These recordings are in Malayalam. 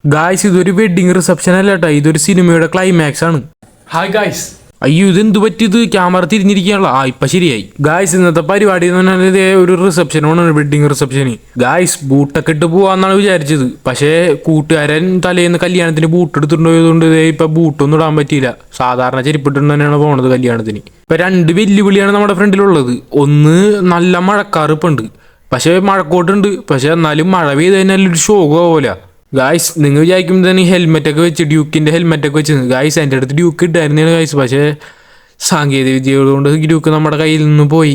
ഗായ്സ് ഇതൊരു വെഡിങ് റിസപ്ഷൻ അല്ല കേട്ടോ, ഇതൊരു സിനിമയുടെ ക്ലൈമാക്സ് ആണ്. Hi guys. അയ്യോ ഇതെന്ത് പറ്റിയത്? ക്യാമറ തിരിഞ്ഞിരിക്കാനുള്ള ഇപ്പൊ ശരിയായി. ഗായ്സ് ഇന്നത്തെ പരിപാടി എന്ന് പറഞ്ഞാൽ ഇതേ ഒരു റിസപ്ഷനാണ്, വെഡിങ് റിസപ്ഷന്. ഗായ്സ് ബൂട്ടൊക്കെ ഇട്ട് പോവാന്നാണ് വിചാരിച്ചത്, പക്ഷേ കൂട്ടുകാരൻ തലേന്ന് കല്യാണത്തിന് ബൂട്ട് എടുത്തിട്ടുണ്ടായതുകൊണ്ട് ഇപ്പൊ ബൂട്ടൊന്നും ഇടാൻ പറ്റിയില്ല. സാധാരണ ചെരുപ്പിട്ടുണ്ട് തന്നെയാണ് പോണത് കല്യാണത്തിന്. ഇപ്പൊ രണ്ട് വെല്ലുവിളിയാണ് നമ്മുടെ ഫ്രണ്ടിലുള്ളത്. ഒന്ന്, നല്ല മഴക്കാറ് ഇപ്പൊ ഉണ്ട്, പക്ഷേ മഴക്കോട്ടുണ്ട്, പക്ഷെ എന്നാലും മഴ പെയ്ത് കഴിഞ്ഞാൽ ഒരു ഷോകോ പോലെ. ഗായ്സ് നിങ്ങൾ വിചാരിക്കുമ്പോൾ തന്നെ ഹെൽമെറ്റ് ഒക്കെ വെച്ച്, ഡ്യൂക്കിന്റെ ഹെൽമെറ്റ് ഒക്കെ വെച്ച്. ഗായ്സ് എൻ്റെ അടുത്ത് ഡ്യൂക്ക് ഇട്ടായിരുന്നാണ് ഗായ്സ്, പക്ഷേ സാങ്കേതിക വിദ്യകൾ കൊണ്ട് ഡ്യൂക്ക് നമ്മുടെ കയ്യിൽ നിന്ന് പോയി.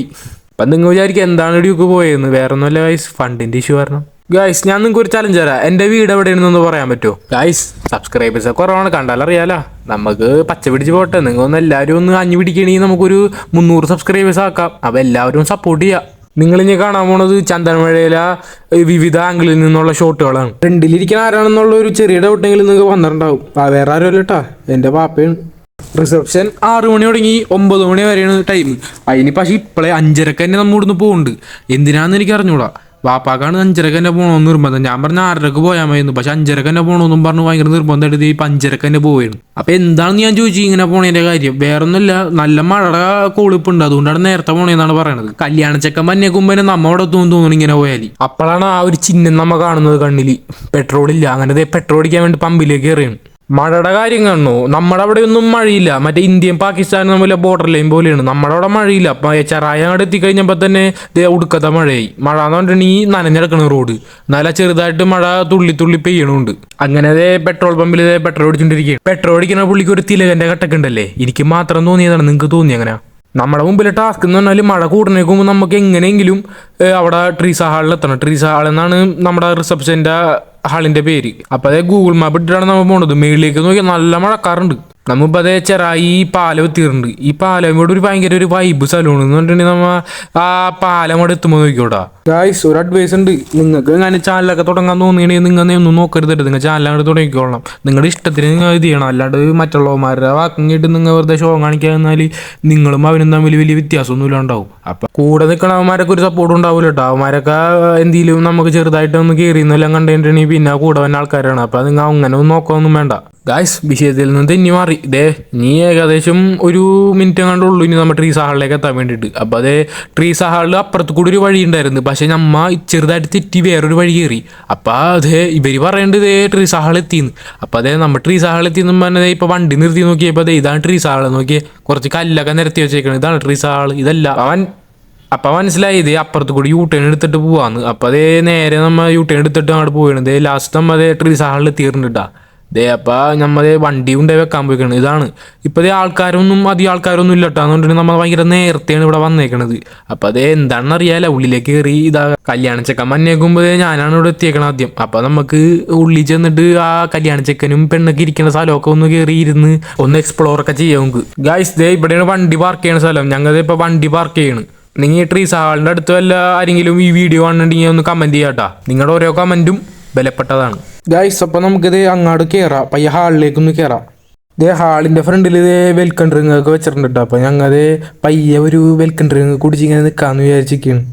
അപ്പം നിങ്ങൾ വിചാരിക്കും എന്താണ് ഡ്യൂക്ക് പോയതെന്ന്. വേറെ ഒന്നുമല്ല ഗായ്സ്, ഫണ്ടിന്റെ ഇഷ്യൂ കാരണം. ഗായ്സ് ഞാൻ നിങ്ങൾക്ക് ഒരു ചലഞ്ച് തരാം. എൻ്റെ വീട് എവിടെയാണെന്നൊന്ന് പറയാൻ പറ്റുമോ? ഗായ്സ് സബ്സ്ക്രൈബേഴ്സ് കുറവാണ്, കണ്ടാലറിയാലോ. നമുക്ക് പച്ച പിടിച്ച് പോട്ടെ. നിങ്ങളൊന്ന് എല്ലാവരും ഒന്ന് അഞ്ഞു പിടിക്കണമെങ്കിൽ നമുക്കൊരു 300 സബ്സ്ക്രൈബേഴ്സ് ആക്കാം. അപ്പോൾ എല്ലാവരും സപ്പോർട്ട് ചെയ്യുക. നിങ്ങളിനി കാണാൻ പോണത് ചന്ദനമഴയില വിവിധ ആംഗിളിൽ നിന്നുള്ള ഷോട്ടുകളാണ്. ഫ്രണ്ടിലിരിക്കുന്ന ആരാണെന്നുള്ള ഒരു ചെറിയ ഡൗട്ടെങ്കിലും നിങ്ങൾക്ക് വന്നിട്ടുണ്ടാവും. വേറെ ആരും അല്ല കേട്ടാ, എൻ്റെ പാപ്പയാണ്. റിസപ്ഷൻ 6 മണി തുടങ്ങി 9 മണി വരെയാണ് ടൈം. അതിന് പക്ഷേ ഇപ്പോഴേ 5:30 തന്നെ നമ്മൾ ഇവിടുന്ന് പോകുന്നുണ്ട്. എന്തിനാന്ന് എനിക്ക് അറിഞ്ഞൂടാ. വാപ്പാക്കാണ് 5:30 തന്നെ പോകണമെന്ന് നിർബന്ധം. ഞാൻ പറഞ്ഞ 6:30 പോയാൽ മതിയെന്ന്, പക്ഷെ 5:30 തന്നെ പോകണമെന്നും പറഞ്ഞു ഭയങ്കര നിർബന്ധം എടുത്ത് ഇപ്പം 5:30 തന്നെ പോവുകയാണ്. അപ്പം എന്താണെന്ന് ഞാൻ ചോദിച്ചു ഇങ്ങനെ പോണതിൻ്റെ കാര്യം. വേറൊന്നുമില്ല, നല്ല മഴയുടെ കോളിപ്പുണ്ട്, അതുകൊണ്ടാണ് നേരത്തെ പോണേന്നാണ് പറയണത്. കല്യാണ ചെക്കൻ മഞ്ഞേക്കുമ്പോൾ നമ്മ അവിടെ തോന്നുന്നു ഇങ്ങനെ പോയാൽ. അപ്പോഴാണ് ആ ഒരു ചിഹ്നം നമ്മ കാണുന്നത് കണ്ണിൽ. പെട്രോളില്ല, അങ്ങനെ പെട്രോൾ അടിക്കാൻ വേണ്ടി പമ്പിലേക്ക് കയറിയാണ്. മഴയുടെ കാര്യം കാണണോ? നമ്മുടെ അവിടെ ഒന്നും മഴയില്ല. മറ്റേ ഇന്ത്യയും പാകിസ്ഥാനും തമ്മിലെ ബോർഡർ ലൈൻ പോലെയാണ്. നമ്മുടെ അവിടെ മഴയില്ല. അപ്പം ചെറായ അങ്ങോട്ട് എത്തിക്കഴിഞ്ഞപ്പോൾ തന്നെ ഉടുക്കത്തെ മഴയായി. മഴ എന്ന് പറഞ്ഞിട്ടുണ്ടെങ്കിൽ നനഞ്ഞെടുക്കണ റോഡ്, നല്ല ചെറുതായിട്ട് മഴ തുള്ളി തുള്ളി പെയ്യണുണ്ട്. അങ്ങനെ പെട്രോൾ പമ്പിൽ പെട്രോൾ അടിച്ചുകൊണ്ടിരിക്കുകയാണ്. പെട്രോൾ അടിക്കുന്ന പുള്ളിക്ക് ഒരു തിലകന്റെ കട്ടൊക്കെ ഉണ്ടല്ലേ, എനിക്ക് മാത്രം തോന്നിയതാണ്. നിങ്ങൾക്ക് തോന്നി അങ്ങനെ? നമ്മുടെ മുമ്പിലെ ടാസ്ക് എന്ന് പറഞ്ഞാൽ മഴ കൂടുന്നേക്കുമ്പോൾ നമുക്ക് എങ്ങനെയെങ്കിലും അവിടെ ട്രീസാ ഹാളിൽ എത്തണം. ട്രീസാ ഹാൾ എന്നാണ് നമ്മുടെ റിസപ്ഷൻ്റെ ഹാളിൻ്റെ പേര്. അപ്പോൾ അതേ ഗൂഗിൾ മാപ്പ് ഇട്ടിട്ടാണ് നമ്മൾ പോണത്. മേളിലേക്ക് നോക്കിയാൽ നല്ല മഴക്കാറുണ്ട്. നമ്മളിപ്പോൾ അതേ ചെറായി ഈ പാലം എത്തിയിട്ടുണ്ട്. ഈ പാലം ഇവിടെ ഒരു ഭയങ്കര ഒരു വൈബ് സലൂൺ എന്ന് പറഞ്ഞിട്ടുണ്ടെങ്കിൽ നമ്മൾ ആ പാലം അവിടെ എത്തുമ്പോൾ നോക്കിക്കോട്ടാ. ഗായ്സ് ഒരു അഡ്വൈസ് ഉണ്ട്, നിങ്ങൾക്ക് അങ്ങനെ ചാനലൊക്കെ തുടങ്ങാൻ തോന്നിയിട്ടുണ്ടെങ്കിൽ നിങ്ങൾ ഒന്നും നോക്കരുത്, നിങ്ങൾ ചാനൽ അങ്ങോട്ട് തുടങ്ങിക്കോളണം. നിങ്ങളുടെ ഇഷ്ടത്തിന് നിങ്ങൾ ഇത് ചെയ്യണം. അല്ലാണ്ട് മറ്റുള്ളവന്മാരുടെ വാക്കും കേട്ട് നിങ്ങൾ വെറുതെ ഷോ കാണിക്കാന്നാൽ നിങ്ങളും അവനും തമ്മിൽ വലിയ വ്യത്യാസമൊന്നുമില്ല ഉണ്ടാവും. അപ്പം കൂടെ നിൽക്കണവന്മാരൊക്കെ ഒരു സപ്പോർട്ട് ഉണ്ടാവില്ല കേട്ടോ. അവന്മാരൊക്കെ എന്തെങ്കിലും നമുക്ക് ചെറുതായിട്ടൊന്ന് കയറിയെന്നെല്ലാം കണ്ടിട്ടുണ്ടെങ്കിൽ പിന്നെ കൂടെ വന്ന ആൾക്കാരാണ്. അപ്പം നിങ്ങൾ അങ്ങനെ ഒന്നും നോക്കാനൊന്നും വേണ്ട. ഗായ്സ് വിഷയത്തിൽ നിന്ന് തെന്നി മാറി. നീ ഏകദേശം 1 മിനിറ്റ് കണ്ടുള്ളൂ ഇനി നമ്മൾ ട്രീസാ ഹാളിലേക്ക് എത്താൻ വേണ്ടിയിട്ട്. അപ്പോൾ അതേ ട്രീസാ ഹാളിൽ അപ്പുറത്ത് കൂടി ഒരു വഴി ഉണ്ടായിരുന്നു, പക്ഷെ നമ്മ ചെറുതായിട്ട് തെറ്റി വേറൊരു വഴി കയറി. അപ്പോൾ അതേ ഇവർ പറയേണ്ടത് ട്രീസാ ഹാൾ എത്തിയെന്ന്. അപ്പോൾ അതേ നമ്മൾ ട്രീസാ ഹാൾ എത്തിയെന്ന് പറഞ്ഞത് ഇപ്പോൾ വണ്ടി നിർത്തി നോക്കിയപ്പോൾ അതേ ഇതാണ് ട്രീസാ ഹാൾ. നോക്കിയേ, കുറച്ച് കല്ലൊക്കെ നിരത്തി വെച്ചേക്കണം, ഇതാണ് ട്രീസാ ഹാൾ. ഇതല്ല അപ്പം മനസ്സിലായി ഇതേ അപ്പുറത്ത് കൂടി യൂട്ടേൺ എടുത്തിട്ട് പോവാന്ന്. അപ്പോൾ അതേ നേരെ നമ്മൾ യൂട്ടേൺ എടുത്തിട്ട് അങ്ങോട്ട് പോവുകയാണ്. ഇതേ ലാസ്റ്റ് നമ്മൾ അതേ ട്രീസാ ഹാളിൽ എത്തിയിട്ടുണ്ടാ. അപ്പം നമ്മൾ വണ്ടി കൊണ്ടേ വെക്കാൻ പോയിക്കണം. ഇതാണ് ഇപ്പം അധികം ആൾക്കാരൊന്നും ഇല്ല കേട്ടോ. അതുകൊണ്ടിട്ട് നമ്മൾ ഭയങ്കര നേരത്തെയാണ് ഇവിടെ വന്നേക്കണത്. അപ്പം അത് എന്താണെന്ന് അറിയാലോ, ഉള്ളിലേക്ക് കയറി കല്യാണ ചെക്കൻ മഞ്ഞേക്കുമ്പോൾ ഞാനാണ് ഇവിടെ എത്തിയേക്കണം ആദ്യം. അപ്പം നമുക്ക് ഉള്ളിൽ ചെന്നിട്ട് ആ കല്യാണ ചെക്കനും പെണ്ണൊക്കെ ഇരിക്കുന്ന സ്ഥലമൊക്കെ ഒന്ന് കയറി ഇരുന്ന് ഒന്ന് എക്സ്പ്ലോർ ഒക്കെ ചെയ്യാം നമുക്ക്. ഗായ്സ് ഇവിടെയാണ് വണ്ടി പാർക്ക് ചെയ്യണ സ്ഥലം. ഞങ്ങൾ ഇപ്പോൾ വണ്ടി പാർക്ക് ചെയ്യണം. നിങ്ങൾ ട്രീസാ ഹാളിൻ്റെ അടുത്ത് വല്ല ആരെങ്കിലും ഈ വീഡിയോ കാണുന്നുണ്ടെങ്കിൽ ഒന്ന് കമൻറ്റ് ചെയ്യാട്ടോ. നിങ്ങളുടെ ഓരോ കമൻറ്റും വിലപ്പെട്ടതാണ്. ഗായ്സ് അപ്പോൾ നമുക്കിത് അങ്ങോട്ട് കയറാം, പയ്യ ഹാളിലേക്കൊന്ന് കയറാം. ഹാളിൻ്റെ ഫ്രണ്ടിൽ വെൽക്കം ഡ്രിങ്ക് ഒക്കെ വെച്ചിട്ടുണ്ട് കേട്ടോ. അപ്പോൾ ഞങ്ങൾ പയ്യെ ഒരു വെൽക്കം ഡ്രിങ്ക് കുടിച്ച് ഇങ്ങനെ നിൽക്കാമെന്ന് വിചാരിച്ചിരിക്കുകയാണ്.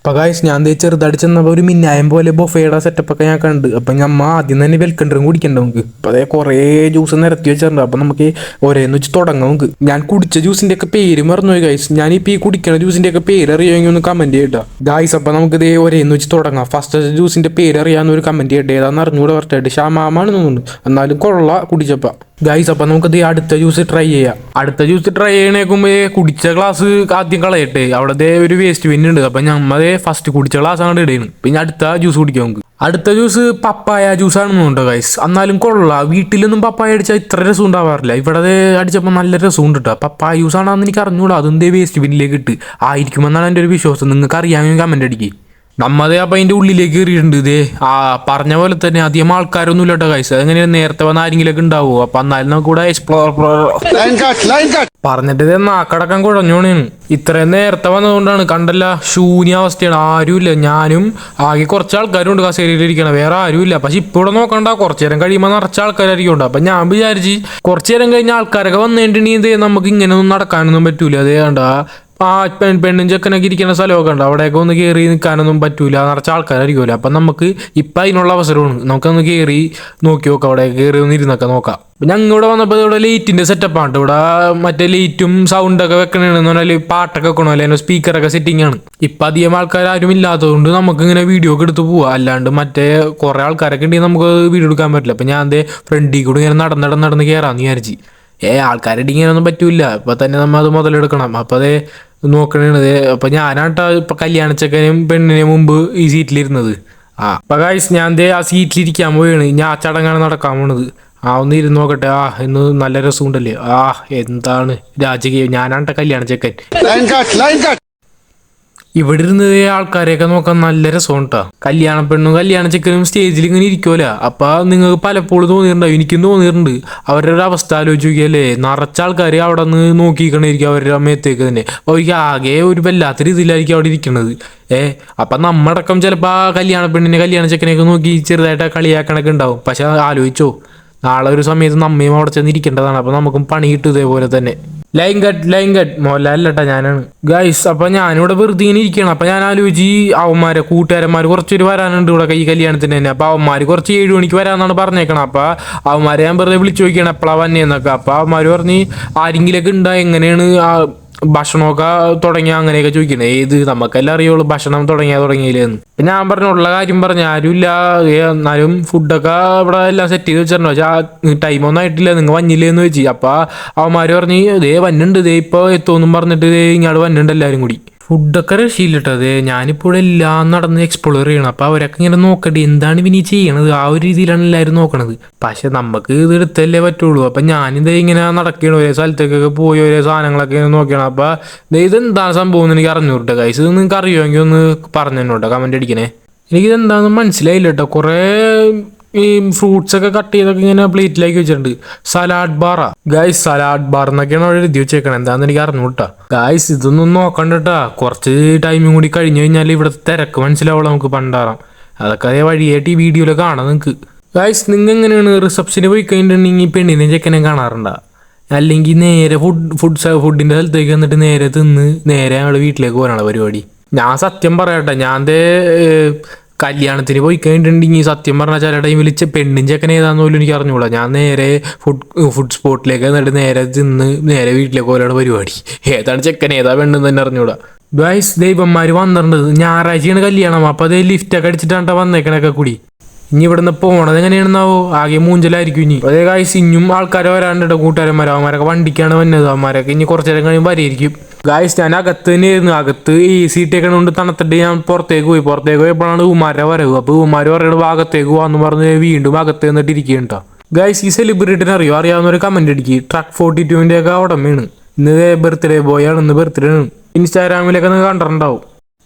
അപ്പോൾ ഗായ്സ് ഞാൻ ചെറുതായിട്ട് ചെന്നപ്പോൾ ഒരു മിന്നായം പോലെ ബൊഫയുടെ സെറ്റപ്പൊക്കെ ഞാൻ കണ്ട്. അപ്പം നമ്മൾ ആദ്യം തന്നെ വെൽക്കം ഡ്രിങ്ക് കുടിക്കണ്ട നമുക്ക്. അപ്പോൾ കുറേ ജ്യൂസ് നിരത്തി വെച്ചിട്ടുണ്ട്. അപ്പം നമുക്ക് ഒരേന്ന് വെച്ച് തുടങ്ങാം നമുക്ക്. ഞാൻ കുടിച്ച ജ്യൂസിൻ്റെ ഒക്കെ പേര് മറന്നുപോയി ഗായ്സ്. ഞാനിപ്പോൾ ഈ കുടിക്കുന്ന ജ്യൂസിൻ്റെ ഒക്കെ പേര് അറിയാമെങ്കിൽ ഒന്ന് കമൻറ്റ് ചെയ്യട്ടോ ഗായ്സ്. അപ്പോൾ നമുക്കിത് ഒരേന്ന് വെച്ച് തുടങ്ങാം. ഫസ്റ്റ് ജ്യൂസിൻ്റെ പേര് അറിയാമെന്ന് ഒരു കമൻറ്റ് ചെയ്യട്ടെ. ഏതാണെന്ന് അറിഞ്ഞുകൂടെ കറക്റ്റായിട്ട്. ഷമാമാണ് തോന്നുന്നു, എന്നാലും കൊള്ള കുടിച്ചപ്പോൾ ഗായ്സ്. അപ്പം നമുക്കത് അടുത്ത ജ്യൂസ് ട്രൈ ചെയ്യാം. അടുത്ത ജ്യൂസ് ട്രൈ ചെയ്യണേക്കുമ്പോൾ കുടിച്ച ഗ്ലാസ് ആദ്യം കളയട്ടെ. അവിടെ ഒരു വേസ്റ്റ് പിന്നുണ്ട്. അപ്പം നമ്മൾ ഫസ്റ്റ് കുടിച്ച ഗ്ലാസ് അങ്ങോട്ട് ഇടയാണ്. പിന്നെ അടുത്ത ജ്യൂസ് കുടിക്കാം നമുക്ക്. അടുത്ത ജ്യൂസ് പപ്പായ ജ്യൂസാണെന്ന് തോന്നുന്നുണ്ടോ ഗൈസ്. എന്നാലും കൊള്ളാം. വീട്ടിലൊന്നും പപ്പായ അടിച്ചാൽ ഇത്ര രസം ഉണ്ടാവാറില്ല. ഇവിടെ അടിച്ചപ്പോൾ നല്ല രസമുണ്ട് കേട്ടോ. പപ്പായ ജ്യൂസാണെന്ന് എനിക്ക് അറിഞ്ഞൂടാ. അതെന്തേ വേസ്റ്റ് ബിന്നിലേക്ക് ഇട്ട് ആയിരിക്കുമെന്നാണ് എൻ്റെ ഒരു വിശ്വാസം. നിങ്ങൾക്ക് അറിയാമെങ്കിൽ കമൻറ്റ് അടിക്കുക. നമ്മതേ അപ്പം അതിൻ്റെ ഉള്ളിലേക്ക് കയറിയിട്ടുണ്ട്. പറഞ്ഞ പോലെ തന്നെ അധികം ആൾക്കാരൊന്നും ഇല്ല കേട്ടോ ഗൈസ്. അതെങ്ങനെ നേരത്തെ വന്ന ആരെങ്കിലൊക്കെ ഉണ്ടാവുമോ? അപ്പം എന്നാലും നമുക്ക് കൂടെ എക്സ്പ്ലോർ പറഞ്ഞിട്ട് നാക്കടക്കം കുഴഞ്ഞോണേണ്. ഇത്രയും നേരത്തെ വന്നതുകൊണ്ടാണ്. കണ്ടല്ല, ശൂന്യാവസ്ഥയാണ്, ആരുമില്ല. ഞാനും ആകെ കുറച്ച് ആൾക്കാരുണ്ട് കസേരയിലിരിക്കണം, വേറെ ആരുമില്ല. പക്ഷെ ഇപ്പോൾ ഇവിടെ നോക്കണ്ട, കുറച്ചു നേരം കഴിയുമ്പോൾ നിറച്ച ആൾക്കാരായിരിക്കും ഉണ്ട്. അപ്പം ഞാൻ വിചാരിച്ച് കുറച്ചു നേരം കഴിഞ്ഞ ആൾക്കാരൊക്കെ വന്നിട്ടുണ്ടെങ്കിൽ നമുക്ക് ഇങ്ങനെയൊന്നും നടക്കാനൊന്നും പറ്റൂല. അതേ കണ്ട ആ പെണ്ണും ചെക്കനൊക്കെ ഇരിക്കുന്ന സ്ഥലമൊക്കെ ഉണ്ട്. അവിടെയൊക്കെ ഒന്ന് കയറി നിൽക്കാനൊന്നും പറ്റൂല, നിറച്ച ആൾക്കാരായിരിക്കുമല്ലോ. അപ്പം നമുക്ക് ഇപ്പം അതിനുള്ള അവസരമാണ്, നമുക്കൊന്ന് കയറി നോക്കി നോക്കാം, അവിടെ കയറി ഒന്ന് ഇരുന്നൊക്കെ നോക്കാം. ഞങ്ങൾ ഇവിടെ വന്നപ്പോൾ ഇവിടെ ലൈറ്റിൻ്റെ സെറ്റപ്പാണ്. ഇവിടെ മറ്റേ ലൈറ്റും സൗണ്ടൊക്കെ വെക്കണമെന്ന് പറഞ്ഞാൽ പാട്ടൊക്കെ വെക്കണമല്ലോ, അതിൻ്റെ സ്പീക്കറൊക്കെ സെറ്റിംഗ് ആണ്. ഇപ്പം അധികം ആൾക്കാരും ഇല്ലാത്തതുകൊണ്ട് നമുക്ക് ഇങ്ങനെ വീഡിയോ ഒക്കെ എടുത്ത് പോവാം. അല്ലാണ്ട് മറ്റേ കുറേ ആൾക്കാരൊക്കെ ഉണ്ടെങ്കിൽ നമുക്ക് വീഡിയോ എടുക്കാൻ പറ്റില്ല. അപ്പം ഞാൻ എൻ്റെ ഫ്രണ്ടിൽ കൂടെ ഇങ്ങനെ നടന്ന് കയറാമെന്ന് വിചാരിച്ച്. ആൾക്കാരിടിങ്ങനൊന്നും പറ്റൂല, ഇപ്പം തന്നെ നമ്മൾ അത് മുതലെടുക്കണം. അപ്പം അതേ നോക്കണത്. അപ്പം ഞാനാട്ടാ ഇപ്പം കല്യാണച്ചക്കനും പെണ്ണിന് മുമ്പ് ഈ സീറ്റിലിരുന്നത്. അപ്പം ഗൈസ് ഞാൻ ആ സീറ്റിലിരിക്കാൻ പോവുകയാണ്. ഞാൻ ആ ചടങ്ങാണ് നടക്കാൻ പോണത്. ഒന്ന് ഇരുന്ന് നോക്കട്ടെ. ഇന്ന് നല്ല രസമുണ്ടല്ലേ. എന്താണ് രാജകീയം. ഞാനാട്ട കല്യാണച്ചക്കൻ. ഇവിടെ ഇരുന്നത് ആൾക്കാരെയൊക്കെ നോക്കാൻ നല്ല രസമുണ്ടാ. കല്യാണ പെണ്ണും കല്യാണ ചെക്കനും സ്റ്റേജിൽ ഇങ്ങനെ ഇരിക്കുമല്ലോ. അപ്പൊ നിങ്ങൾക്ക് പലപ്പോഴും തോന്നിയിട്ടുണ്ടാവും, എനിക്കും തോന്നിയിട്ടുണ്ട്. അവരുടെ ഒരു അവസ്ഥ ആലോചിച്ച് നോക്കിയല്ലേ, നിറച്ച ആൾക്കാർ അവിടെ നിന്ന് നോക്കിക്കണിരിക്കും അവരുടെ മേത്തേക്ക് തന്നെ. അപ്പോൾ അവർക്ക് ആകെ ഒരു വല്ലാത്ത രീതിയിലായിരിക്കും അവിടെ ഇരിക്കുന്നത്. അപ്പം നമ്മടക്കം ചിലപ്പോൾ ആ കല്യാണ പെണ്ണിനെ കല്യാണ ചെക്കനെയൊക്കെ നോക്കി ചെറുതായിട്ട് കളിയാക്കണൊക്കെ ഉണ്ടാവും. പക്ഷെ ആലോചിച്ചോ, നാളെ ഒരു സമയത്ത് നമ്മയും അവിടെ ചെന്നിരിക്കേണ്ടതാണ്. അപ്പം നമുക്കും പണി കിട്ടും ഇതേപോലെ തന്നെ. ലൈൻ കട്ട് മോഹൻലാലല്ലട്ടാ, ഞാനാണ് ഗൈസ്. അപ്പം ഞാനിവിടെ വെറുതെ ഇങ്ങനെ ഇരിക്കണം. അപ്പം ഞാൻ ആലോചിച്ച് അവന്മാരെ കൂട്ടുകാരന്മാർ കുറച്ചൊരു വരാനുണ്ട് ഇവിടെ ഈ കല്യാണത്തിന് തന്നെ. അപ്പം അവന്മാർ കുറച്ച് 7 മണിക്ക് വരാമെന്നാണ് പറഞ്ഞേക്കണം. അപ്പം അവന്മാരെ ഞാൻ വെറുതെ വിളിച്ചു നോക്കിയാണ് എപ്പോഴാണ് വന്നേന്നൊക്കെ. അപ്പം അവന്മാർ പറഞ്ഞ് ആരെങ്കിലൊക്കെ ഉണ്ടാ, എങ്ങനെയാണ് ഭക്ഷണമൊക്കെ തുടങ്ങിയ അങ്ങനെയൊക്കെ ചോദിക്കണേ. നമുക്കെല്ലാം അറിയുള്ളൂ ഭക്ഷണം തുടങ്ങിയില്ലെന്ന്. ഞാൻ പറഞ്ഞുള്ള കാര്യം പറഞ്ഞ ആരുമില്ല. എന്നാലും ഫുഡൊക്കെ ഇവിടെ എല്ലാം സെറ്റ് ചെയ്ത് വെച്ചിട്ടുണ്ടോ, പക്ഷേ ടൈമൊന്നും ആയിട്ടില്ല, നിങ്ങൾ വന്നില്ലേന്ന് ചോദിച്ചു. അപ്പം അവന്മാർ പറഞ്ഞ് വന്നുണ്ട്, ഇപ്പോൾ എത്തുമെന്നും പറഞ്ഞിട്ട് ഇങ്ങോട്ട് വന്നിട്ടുണ്ട് എല്ലാവരും കൂടി. ഫുഡൊക്കെ രക്ഷയില്ലട്ടത്. ഞാനിപ്പോൾ എല്ലാം നടന്ന് എക്സ്പ്ലോർ ചെയ്യണം. അപ്പോൾ അവരൊക്കെ ഇങ്ങനെ നോക്കട്ടെ എന്താണ് ഇനി ചെയ്യണത്, ആ ഒരു രീതിയിലാണ് എല്ലാവരും നോക്കണത്. പക്ഷെ നമുക്ക് ഇത് എടുത്തല്ലേ പറ്റുള്ളൂ. അപ്പം ഞാനിത് ഇങ്ങനെ നടക്കണം, ഒരേ സ്ഥലത്തേക്കൊക്കെ പോയി ഒരേ സാധനങ്ങളൊക്കെ നോക്കണം. അപ്പം ഇതെന്താണ് സംഭവം എന്ന് എനിക്ക് അറിഞ്ഞൂട്ടോ ഗൈസ്. ഇത് നിങ്ങൾക്ക് അറിയുമെങ്കിൽ ഒന്ന് പറഞ്ഞു തന്നോട്ടോ, കമൻറ്റ് അടിക്കണേ. എനിക്കിതെന്താണെന്ന് മനസ്സിലായില്ല കേട്ടോ. കുറേ ഈ ഫ്രൂട്ട്സ് ഒക്കെ കട്ട് ചെയ്തൊക്കെ ഇങ്ങനെ പ്ലേറ്റിലേക്ക് വെച്ചിട്ടുണ്ട്. സലാഡ് ബാറാ ഗൈസ്, സലാഡ് ബാർ എന്നൊക്കെയാണ് അവിടെ എഴുതി വെച്ചേക്കണം. എന്താണെന്ന് എനിക്ക് അറിഞ്ഞൂട്ടാ ഗൈസ്. ഇതൊന്നും നോക്കണ്ടട്ടാ, കുറച്ച് ടൈമും കൂടി കഴിഞ്ഞു കഴിഞ്ഞാൽ ഇവിടുത്തെ തിരക്ക് മനസ്സിലാവുള്ളൂ നമുക്ക് പണ്ടാറാം. അതൊക്കെ അതേ വഴിയായിട്ട് ഈ വീഡിയോയിൽ കാണാം നിങ്ങൾക്ക്. ഗൈസ്, നിങ്ങൾ എങ്ങനെയാണ് റിസപ്ഷന് പോയി കഴിഞ്ഞിട്ടുണ്ടെങ്കിൽ പെണ്ണിനെ ചെക്കനെ കാണാറുണ്ടാ, അല്ലെങ്കിൽ നേരെ ഫുഡിൻ്റെ സ്ഥലത്തേക്ക് വന്നിട്ട് നേരെ തിന്ന് നേരെ ഞങ്ങൾ വീട്ടിലേക്ക് പോകാനുള്ള പരിപാടി? ഞാൻ സത്യം പറയട്ടെ, ഞാൻ കല്യാണത്തിന് പോയി കഴിഞ്ഞിട്ടുണ്ടെങ്കിൽ സത്യം പറഞ്ഞാൽ ചില ടൈമിൽ പെണ്ണും ചെക്കൻ ഏതാന്ന് പോലും എനിക്ക് അറിഞ്ഞൂടാ. ഞാൻ നേരെ ഫുഡ് സ്പോട്ടിലേക്ക് എന്നിട്ട് നേരെ തിന്ന് നേരെ വീട്ടിലേക്ക് പോലെയാണ് പരിപാടി. ഏതാണ് ചെക്കൻ ഏതാ പെണ്ണെന്ന് തന്നെ അറിഞ്ഞൂടാ. ഗൈസ്, ദൈവന്മാർ വന്നിട്ടുണ്ട്. ഞായറാഴ്ചയാണ് കല്യാണം. അപ്പോൾ അത് ലിഫ്റ്റൊക്കെ അടിച്ചിട്ടാണ് വന്നേക്കണൊക്കെ കൂടി. ഇനി ഇവിടുന്ന് പോണത് എങ്ങനെയാണെന്നാവോ, ആകെ മൂഞ്ചലായിരിക്കും ഇനി. അതേ ഗൈസ്, ഇനിയും ആൾക്കാരെ വരാണ്ട് കൂട്ടുകാരന്മാർ. അവന്മാരൊക്കെ വണ്ടിക്കാണ് വന്നത്. അവന്മാരൊക്കെ ഇനി കുറച്ചു നേരം കഴിയുമ്പോൾ വരെയായിരിക്കും. ഗൈസ്, ഞാൻ അകത്ത് തന്നെയായിരുന്നു. അകത്ത് AC ഇട്ടേക്കണ കൊണ്ട് തണുത്തിട്ട് ഞാൻ പുറത്തേക്ക് പോയപ്പോഴാണ് ഉമാരെ വരവ്. അപ്പോൾ ഉമാര് പറയുന്നത് അകത്തേക്ക് പോകാന്ന് പറഞ്ഞ് വീണ്ടും അകത്ത് നിന്നിട്ട് ഇരിക്കുകയുണ്ടോ. ഗൈസ്, ഈ സെലിബ്രിറ്റിനെ അറിയാവുന്ന ഒരു കമന്റ് അടിക്കുക. ട്രക്ക് 42 ഒക്കെ ഉടമയാണ്. ഇന്ന് ബർത്ത്ഡേ ബോയ് ആണ്, ഇന്ന് ബർത്ത്ഡേ ആണ്. ഇൻസ്റ്റാഗ്രാമിലൊക്കെ നിങ്ങൾ കണ്ടിട്ടുണ്ടാവും.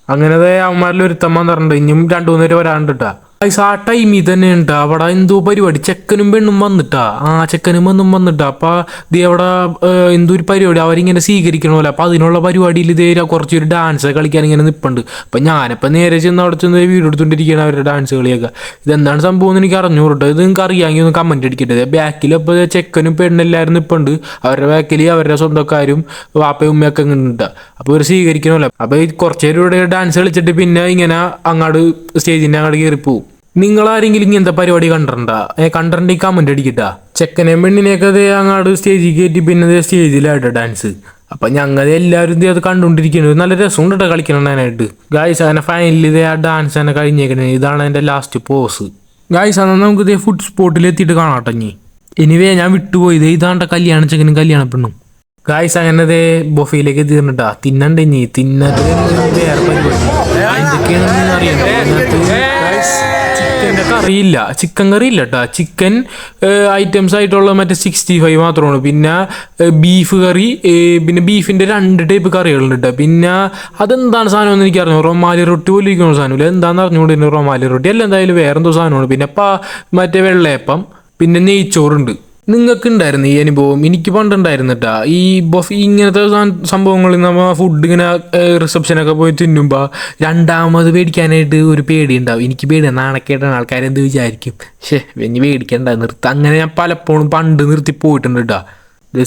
അങ്ങനത്തെ അവന്മാരിൽ ഒരുത്തം വന്നിട്ടുണ്ട്. ഇനിയും 2-3 പേര് വരാണ്ടിട്ടാ. ആ ടൈമിൽ തന്നെ ഉണ്ട് അവിടെ എന്തോ പരിപാടി. ചെക്കനും പെണ്ണും വന്നിട്ടാ, ചെക്കനും പെണ്ണും വന്നിട്ടാ. അപ്പൊ ഇത് അവിടെ എന്തോ ഒരു പരിപാടി അവരിങ്ങനെ സ്വീകരിക്കണമല്ലോ. അപ്പൊ അതിനുള്ള പരിപാടിയിൽ ഇതേ കുറച്ചൊരു ഡാൻസ് കളിക്കാൻ ഇങ്ങനെ നിൽപ്പുണ്ട്. അപ്പൊ ഞാനിപ്പോൾ നേരെ ചെന്ന് അവിടെ ചെന്ന് വീഡിയോ എടുത്തുകൊണ്ടിരിക്കുകയാണ് അവരുടെ ഡാൻസ് കളിയൊക്കെ. ഇതെന്താണ് സംഭവം എന്ന് എനിക്ക് അറിഞ്ഞൂട്ടോ. ഇത് നിങ്ങൾക്ക് അറിയാമെങ്കിൽ ഒന്ന് കമന്റ് അടിക്കട്ടെ. ബാക്കിൽ അപ്പോൾ ചെക്കനും പെണ്ണെല്ലാവരും നിൽപ്പുണ്ട്. അവരുടെ ബാക്കിൽ അവരുടെ സ്വന്തക്കാരും വാപ്പയും ഉമ്മയൊക്കെ ഇങ്ങനെ ഉണ്ട്. അപ്പോൾ ഇവർ സ്വീകരിക്കണമല്ലോ. അപ്പോൾ കുറച്ച് പേരുടെ ഡാൻസ് കളിച്ചിട്ട് പിന്നെ ഇങ്ങനെ അങ്ങോട്ട് സ്റ്റേജിൻ്റെ അങ്ങോട്ട് കയറിപ്പോവും. നിങ്ങളാരെങ്കിലും ഇങ്ങനത്തെ പരിപാടി കണ്ടിട്ടുണ്ടെങ്കിൽ കമന്റ് അടിക്കട്ടാ. ചെക്കനെയും പെണ്ണിനെയൊക്കെ അതേ അങ്ങോട്ട് സ്റ്റേജിൽ കയറ്റി പിന്നെ സ്റ്റേജിലായിട്ട് ഡാൻസ്. അപ്പം ഞങ്ങൾ എല്ലാവരും അത് കണ്ടുകൊണ്ടിരിക്കുന്നത് നല്ല രസം കേട്ടോ കളിക്കണതിനായിട്ട്. ഗായ്സ്, അങ്ങനെ ഫൈനലിൽ ആ ഡാൻസ് തന്നെ കഴിഞ്ഞേക്കണേ. ഇതാണ് എൻ്റെ ലാസ്റ്റ് പോസ്. ഗായ്സ്, എന്നാൽ നമുക്ക് ഇതേ ഫുഡ് സ്പോട്ടിൽ എത്തിയിട്ട് കാണാട്ടോ. എനിവേ ഞാൻ വിട്ടുപോയി. ഇതാണ്ട കല്യാണ ചെക്കനും കല്യാണ പെണ്ണും. ഗായ്സ്, അങ്ങനെ അതേ ബൊഫയിലേക്ക് എത്തിയിരുന്നിട്ടാ. തിന്നണ്ടേ തിന്നത് വേറെ പരിപാടി എന്തൊക്കെയാണെന്ന് അറിയാം. കറിയില്ല, ചിക്കൻ കറി ഇല്ല കേട്ടോ. ചിക്കൻ ഐറ്റംസ് ആയിട്ടുള്ള മറ്റേ 65 മാത്രമാണ്. പിന്നെ ബീഫ് കറി, പിന്നെ ബീഫിൻ്റെ 2 ടൈപ്പ് കറികളുണ്ട് കേട്ടോ. പിന്നെ അതെന്താണ് സാധനം എന്ന് എനിക്ക് അറിഞ്ഞു. റൊമാലി റൊട്ടി പോലെ ഇരിക്കുന്ന സാധനമില്ല, എന്താണെന്ന് അറിഞ്ഞുകൊണ്ട് റൊമാലി റൊട്ടി അല്ല, എന്തായാലും വേറെന്തോ സാധനമാണ്. പിന്നെ മറ്റേ വെള്ളയപ്പം, പിന്നെ നെയ്ച്ചോറുണ്ട്. നിങ്ങൾക്ക് ഉണ്ടായിരുന്നു ഈ അനുഭവം? എനിക്ക് പണ്ടുണ്ടായിരുന്നു കേട്ടോ. ഈ ഇങ്ങനത്തെ സംഭവങ്ങളിൽ നമ്മൾ ഫുഡ് ഇങ്ങനെ റിസപ്ഷനൊക്കെ പോയി തിന്നുമ്പോൾ രണ്ടാമത് മേടിക്കാനായിട്ട് ഒരു പേടി ഉണ്ടാവും. എനിക്ക് പേടി, നാണക്കേട്ടാണ്, ആൾക്കാരെന്ത് വിചാരിക്കും, ഇനി മേടിക്കണ്ട നിർത്താം. അങ്ങനെ ഞാൻ പലപ്പോഴും പണ്ട് നിർത്തി പോയിട്ടുണ്ട് കേട്ടോ.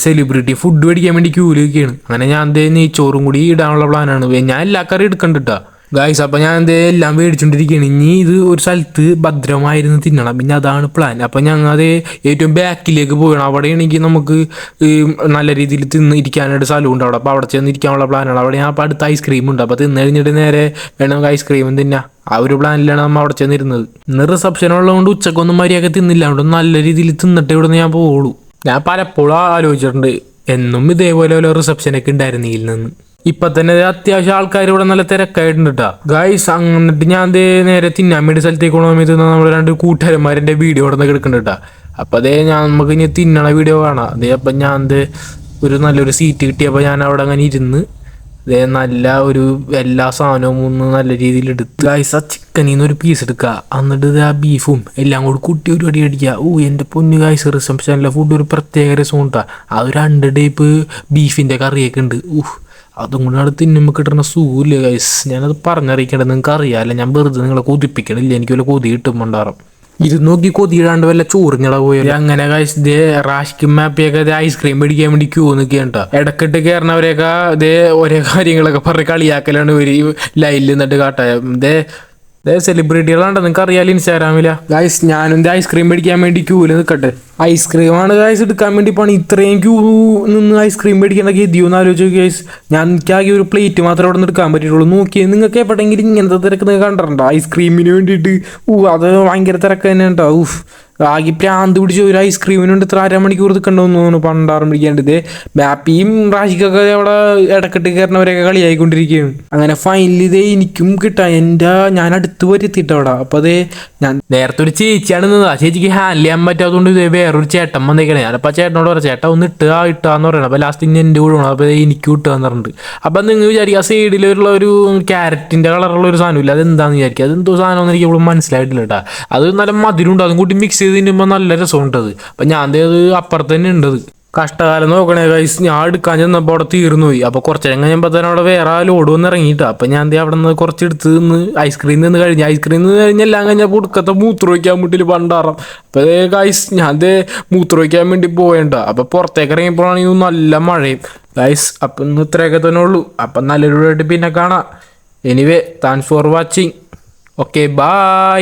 സെലിബ്രിറ്റി ഫുഡ് മേടിക്കാൻ വേണ്ടി ക്യൂല് നിൽക്കുകയാണ്. അങ്ങനെ ഞാൻ എന്തേ നെയ്ച്ചോറും കൂടി ഇടാനുള്ള പ്ലാനാണ്. ഞാൻ എല്ലാ കറി എടുക്കണ്ടിട്ടാ ഗായ്സ്. അപ്പം ഞാൻ എന്തേ എല്ലാം മേടിച്ചോണ്ടിരിക്കുകയാണ്. ഇനി ഇത് ഒരു സ്ഥലത്ത് ഭദ്രമായിരുന്നു തിന്നണം, പിന്നെ അതാണ് പ്ലാൻ. അപ്പം ഞങ്ങൾ അത് ഏറ്റവും ബാക്കിലേക്ക് പോകണം. അവിടെയാണെങ്കിൽ നമുക്ക് നല്ല രീതിയിൽ ഇരിക്കാനായിട്ട് സ്ഥലമുണ്ട് അവിടെ. അപ്പോൾ അവിടെ ചെന്ന് ഇരിക്കാനുള്ള പ്ലാനാണ്. അവിടെ ഞാൻ അപ്പോൾ അടുത്ത് ഐസ്ക്രീം ഉണ്ട്. അപ്പോൾ തിന്നു കഴിഞ്ഞിട്ട് നേരെ വേണം ഐസ്ക്രീമും തിന്നാം. ആ ഒരു പ്ലാനിലാണ് നമ്മൾ അവിടെ ചെന്നിരുന്നത്. ഇന്ന് റിസപ്ഷൻ ഉള്ളതുകൊണ്ട് ഉച്ചക്കൊന്നും മര്യാദ തിന്നില്ല. അതുകൊണ്ട് നല്ല രീതിയിൽ തിന്നിട്ട് ഇവിടെ നിന്ന് ഞാൻ പോവുള്ളൂ. ഞാൻ പലപ്പോഴും ആലോചിച്ചിട്ടുണ്ട് എന്നും ഇതേപോലെ ഒരു റിസപ്ഷനൊക്കെ ഉണ്ടായിരുന്നെങ്കിൽ നിന്ന്. ഇപ്പൊ തന്നെ അത്യാവശ്യം ആൾക്കാർ ഇവിടെ നല്ല തിരക്കായിട്ടുണ്ട് കേട്ടോ ഗായ്സ്. എന്നിട്ട് ഞാൻ നേരെ തിന്നാൻ വേണ്ടി സ്ഥലത്തേക്ക് പോകണ സമയത്ത് നമ്മൾ 2 കൂട്ടുകാരന്മാരെ വീഡിയോ ഇവിടെ നിന്ന് കിടക്കുന്നുണ്ട് കേട്ടോ. അപ്പം നമുക്ക് ഇനി തിന്നണ വീഡിയോ കാണാം. അപ്പം ഞാൻ ഒരു നല്ലൊരു സീറ്റ് കിട്ടിയപ്പോൾ ഞാൻ അവിടെ അങ്ങനെ ഇരുന്ന് നല്ല ഒരു എല്ലാ സാധനവും ഒന്ന് നല്ല രീതിയിൽ എടുത്ത് ഗായ്സ് ആ ചിക്കനിൽ നിന്ന് ഒരു പീസ് എടുക്കുക. എന്നിട്ട് ആ ബീഫും എല്ലാം കൂടി കുട്ടി ഒരു അടി അടിക്കുക. എൻ്റെ പൊന്നു ഗായ്സ്, റിസപ്ഷനിലെ ഫുഡ് ഒരു പ്രത്യേക രസം ഉണ്ടാ. ആ ഒരു 2 ടൈപ്പ് ബീഫിൻ്റെ കറിയൊക്കെ ഉണ്ട്. അതും കൂടെ അവിടെ തിന്നുമ്പോൾ കിട്ടുന്ന സുഖമില്ല ഗൈസ്. ഞാനത് പറഞ്ഞറിയിക്കേണ്ടത് നിങ്ങൾക്ക് അറിയാമല്ലോ. ഞാൻ വെറുതെ നിങ്ങളെ കൊതിപ്പിക്കണില്ല. എനിക്ക് വല്ല കൊതി കിട്ടുമ്പോണ്ടാറും ഇത് നോക്കി കൊതിയിടാണ്ട് വല്ല ചോറിഞ്ഞട പോയത്. അങ്ങനെ ഗൈസ് റാഷിക്കും മാപ്പിയൊക്കെ ഐസ്ക്രീം മേടിക്കാൻ വേണ്ടി ക്യൂ നിൽക്കുകയാണ്. ഇടക്കിട്ട് കയറുന്നവരെയൊക്കെ ഒരേ കാര്യങ്ങളൊക്കെ പറഞ്ഞ് കളിയാക്കലാണ് ഒരു ലൈനിൽ നിന്നിട്ട് കാട്ടായ സെലിബ്രിറ്റികളാണ്ട് നിങ്ങൾക്ക് അറിയാലോ ഇൻസ്റ്റാഗ്രാമില്ല ഗൈസ്. ഞാനും ഐസ്ക്രീം മേടിക്കാൻ വേണ്ടി ക്യൂവിൽ നിൽക്കട്ടെ. ഐസ്ക്രീമാണ് ഗൈസ് എടുക്കാൻ വേണ്ടി പണി. ഇത്രയും ക്യൂ നിന്ന് ഐസ്ക്രീം മേടിക്കേണ്ട ഗതിയൊന്ന് ആലോചിച്ച് ഗൈസ്. ഞാൻ എനിക്കാകെ ഒരു പ്ലേറ്റ് മാത്രമേ അവിടെ നിന്ന് എടുക്കാൻ പറ്റിയിട്ടുള്ളൂ. നോക്കിയാൽ നിങ്ങൾക്ക് എപ്പോഴെങ്കിലും ഇങ്ങനത്തെ തിരക്ക് കണ്ടിട്ടുണ്ടോ ഐസ്ക്രീമിന് വേണ്ടിയിട്ട്? അത് ഭയങ്കര തിരക്ക് തന്നെ ഉണ്ടാവും. ആകെ പ്രാന്ത് പിടിച്ച് ഒരു ഐസ്ക്രീമിന് വേണ്ടി 3.5 മണിക്കൂർ നിൽക്കണ്ടെന്ന് തോന്നുന്നു. പണ്ടാറും പിടിക്കാണ്ട് മാപ്പിയും റാഷിക്കൊക്കെ അവിടെ ഇടക്കിട്ട് കയറുന്നവരെയൊക്കെ കളിയായിക്കൊണ്ടിരിക്കുകയാണ്. അങ്ങനെ ഫൈനലി എനിക്കും കിട്ടാൻ ഞാൻ അടുത്ത് വരുത്തിയിട്ട് അവിടെ. അപ്പോൾ ഞാൻ നേരത്തെ ഒരു ചേച്ചിയാണ് നിന്നത്. ആ ചേച്ചിക്ക് ഹാൻഡിൽ ചെയ്യാൻ പറ്റാത്തതുകൊണ്ട് വേറൊരു ചേട്ടൻ വന്നേക്കണേ. ഞാനപ്പോൾ ചേട്ടനോട് പറയാം ചേട്ടാ ഒന്ന് ഇട്ടാന്ന് പറയണം. അപ്പോൾ ലാസ്റ്റ് ഇനി എൻ്റെ കൂടെ വേണം. അപ്പോൾ എനിക്ക് ഇട്ടാന്ന് പറഞ്ഞിട്ട്. അപ്പം നിങ്ങൾ വിചാരിക്കുക ആ സൈഡിലുള്ള ഒരു ക്യാരറ്റിൻ്റെ കളറുള്ള ഒരു സാധനമില്ല, അതെന്താണെന്ന് വിചാരിക്കുക. അതെന്തോ സാധനമൊന്നും എനിക്ക് ഇവിടെ മനസ്സിലായിട്ടില്ല കേട്ടോ. അത് നല്ല മധുരമുണ്ട്. അതും കൂട്ടി മിക്സ് ചെയ്ത് തിന്നുമ്പോൾ നല്ല രസമുണ്ടത്. അപ്പം ഞാൻ അത് അപ്പുറത്ത് തന്നെ ഉണ്ടത്. കഷ്ടകാലം നോക്കണേ ഗൈസ്. ഞാൻ എടുക്കാൻ ചെന്നപ്പോൾ അവിടെ തീർന്നു പോയി. അപ്പോൾ കുറച്ച് നേരം കഴിയുമ്പോൾ തന്നെ അവിടെ വേറെ ലോഡ് വന്ന് ഇറങ്ങിയിട്ടാ. അപ്പം ഞാൻ അവിടെ നിന്ന് കുറച്ച് എടുത്ത് നിന്ന് ഐസ്ക്രീം നിന്ന് കഴിഞ്ഞ് എല്ലാം കഴിഞ്ഞപ്പോൾ ഉടുക്കത്തെ മൂത്രമൊഴിക്കാൻ വേണ്ടിയിട്ട് പണ്ടാറാം. അപ്പോൾ ഗൈസ് ഞാൻ മൂത്രമൊഴിക്കാൻ വേണ്ടി പോയണ്ട. അപ്പോൾ പുറത്തേക്ക് ഇറങ്ങിയപ്പോഴാണെങ്കിൽ നല്ല മഴയും ഗൈസ്. അപ്പം ഇന്ന് ഇത്രയൊക്കെ തന്നെ ഉള്ളൂ. അപ്പം നല്ലൊരു പിന്നെ കാണാം. Anyway thanks for watching. Okay bye.